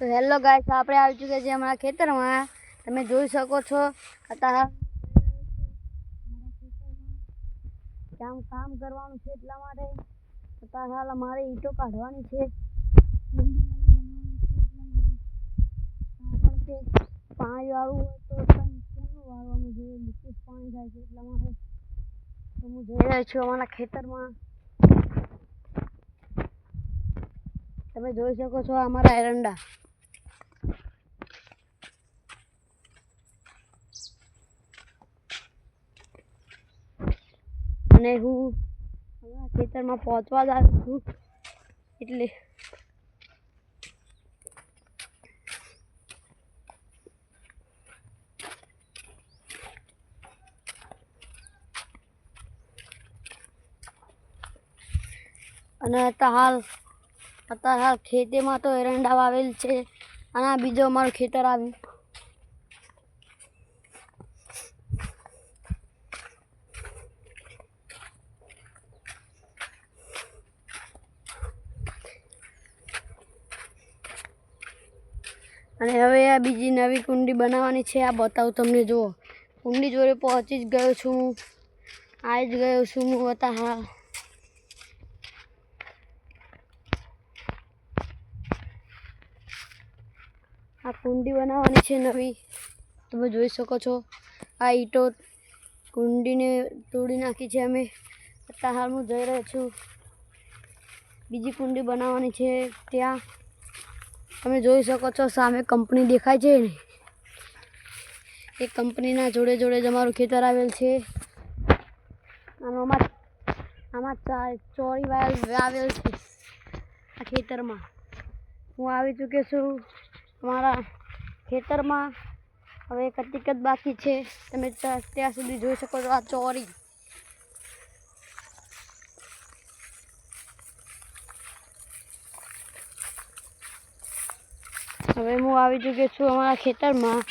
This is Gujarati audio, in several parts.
तो हेलो गाइस, આપણે આવી ચૂક્યા છે અમારા ખેતરમાં। તમે જોઈ શકો છો અત્યારે કામ કરવાનું છે, એટલા માટે અત્યારે હાલ અમારે ઈંટો કાઢવાની છે, પાણી વાળું હોય તો કેમનું વાળવાનું છે, લીકેજ પાણી થાય છે, એટલા માટે હું જઈ રહ્યો છું અમારા ખેતરમાં। તમે જોઈ શકો છો અમારા એરંડા। અને હું અમારા ખેતરમાં પહોંચવા જ આવી છું, એટલે અને અત્યારે હાલ ખેતીમાં તો એરંડા વાવેલ છે, અને આ બીજો અમારું ખેતર આવ્યું। અને હવે આ બીજી નવી કુંડી બનાવવાની છે, આ બતાવું તમને। જુઓ, કુંડી જોડે પહોંચી જ ગયો છું, આવી જ ગયો છું હું અત્યારે હાલ। આ કુંડી બનાવવાની છે નવી, તમે જોઈ શકો છો। આ ઈંટો કુંડીને તોડી નાખી છે અમે। અત્યારે હાલ હું જઈ રહ્યો છું, બીજી કુંડી બનાવવાની છે ત્યાં। તમે જોઈ શકો છો સામે કંપની દેખાય છે ને, એ કંપનીના જોડે જોડે જ અમારું ખેતર આવેલ છે। આમાં ચોરી વાવેલ છે આ ખેતરમાં। હું આવી ચૂક્યો છું અમારા ખેતરમાં, હવે કતિક જ બાકી છે। તમે ત્યાં સુધી જોઈ શકો છો આ ચોરી। હવે હું આવી ચૂક્યો છું અમારા ખેતરમાં।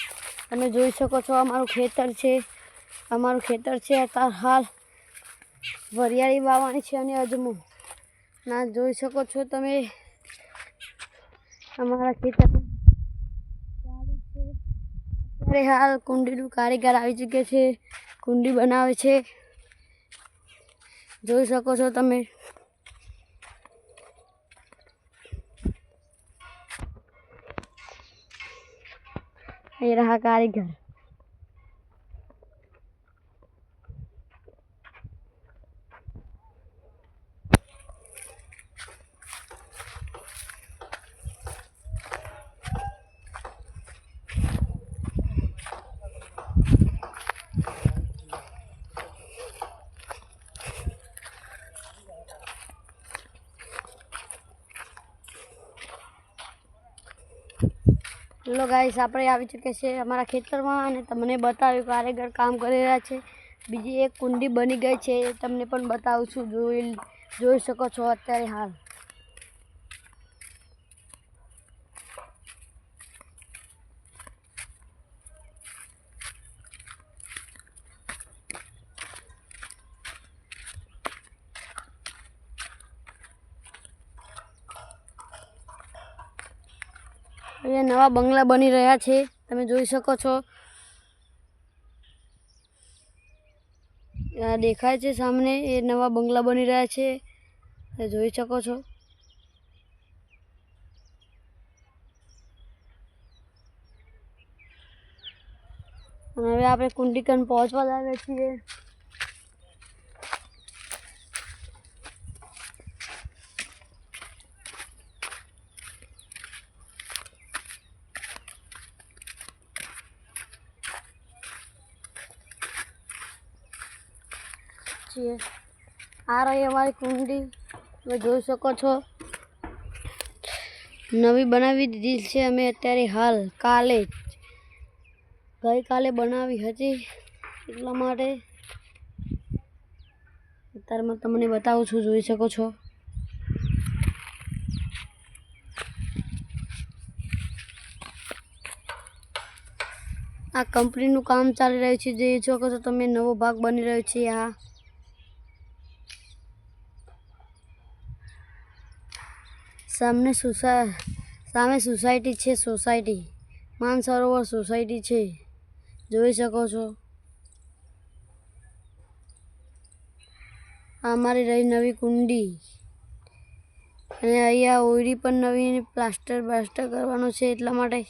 તમે જોઈ શકો છો અમારું ખેતર છે, અત્યારે હાલ વરિયાળી વાવવાની છે અને અજમો ના જોઈ શકો છો તમે અમારા ખેતરમાં ચાલુ છે। અત્યારે હાલ કુંડીનું કારીગર આવી ચૂક્યો છે, કુંડી બનાવે છે, જોઈ શકો છો તમે। ये रहा कारीगर। હેલો ગાઈસ, આપણે આવી ચૂક્યા છે અમારા ખેતરમાં અને તમને બતાવ્યું કારીગર કામ કરી રહ્યા છે। બીજી એક કુંડી બની ગઈ છે, એ તમને પણ બતાવું છું, જોઈ શકો છો અત્યારે હાલ। અહીંયા નવા બંગલા બની રહ્યા છે, તમે જોઈ શકો છો। દેખાય છે સામને, એ નવા બંગલા બની રહ્યા છે, જોઈ શકો છો। અને હવે આપણે કુંડી કન પહોંચવા જ આવ્યા છીએ। આ રહી અમારી કુંડી, તમે જોઈ શકો છો। નવી બનાવી દીધી છે અમે અત્યારે હાલ, ગઈકાલે બનાવી હતી, એટલા માટે અત્યારે હું તમને બતાવું છું, જોઈ શકો છો। આ કંપનીનું કામ ચાલી રહ્યું છે, જોઈ શકો છો તમે, નવો ભાગ બની રહ્યો છે। આ સામને સામે સોસાયટી છે, સોસાયટી માનસરોવર સોસાયટી છે, જોઈ શકો છો. આ અમારી રહી નવી કુંડી, અને અહીંયા ઓયડી પણ નવી પ્લાસ્ટર કરવાનું છે, એટલા માટે